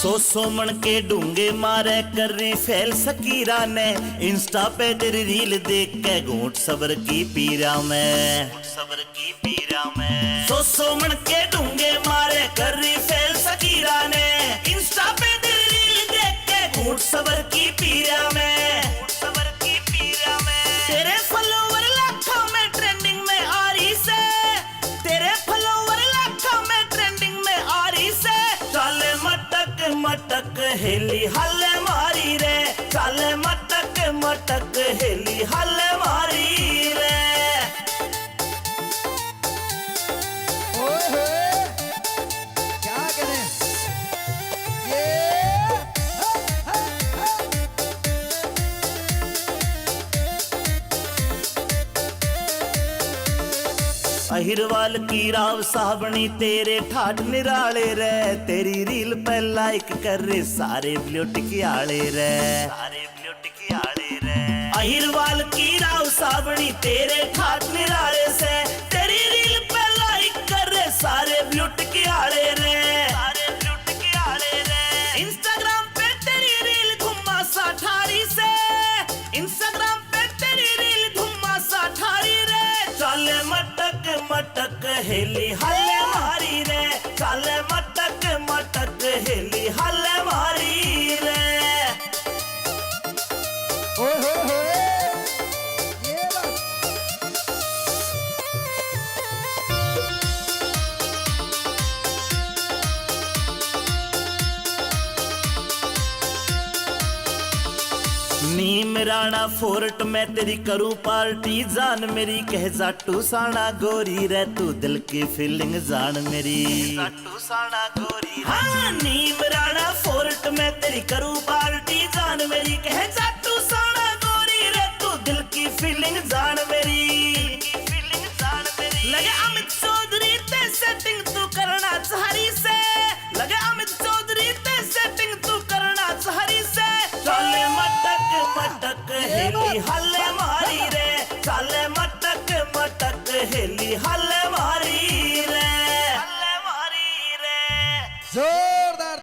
सो मन के डूंगे मारे कर रही फैल सकीरा ने इंस्टा पे तेरी रील देख के घूट सबर की पीरा में सो मन के डूंगे मारे कर रही फैल सकीरा ने इंस्टा पे तेरी रील देख के घूट सबर की पीरा में तेरे फॉलोवर लाखों में ट्रेंडिंग में आ रही से तेरे फॉलोवर लाखों में ट्रेंडिंग में आ रही से चाले मटक मटक हेली हल मारी रे चाले मटक मटक हेली हल मारी रे। ओए क्या करें ये अहिरवाल की राव साबणी तेरे ठाठ निराले रे तेरी रील पे लाइक कर रे सारे ब्यूटी आले रे अहिरवाल की राव साबणी तेरे ठाठ निराले से तेरी रील पे लाइक कर रे सारे ब्यूटी आले रे इंस्टाग्राम पे तेरी रील धुम्मा सा ठारी से इंस्टाग्राम पे तेरी रील धुम्मा सा ठारी रे चाले मटक मटक हेली हल मारी रे चाले मटक मटक हेली हल मारी रे। ओए ये बात नीम राणा फोर्ट में तेरी करूं पार्टी जान मेरी कह जाटू साना गोरी रे तू दिल की फीलिंग जान मेरी हाँ नीम राणा फोर्ट में तेरी करूं पार्टी जान मेरी कह जाटू साना गोरी रे तू दिल की फीलिंग जान मेरी लगे अमित चौधरी ते सेटिंग तू करना चाहरी से लगे अमित चौधरी ते सेटिंग तू करना चाहरी से चाले मटक मटक हेली हल मारी रे चाले मटक मटक हेली हल मारी रे जो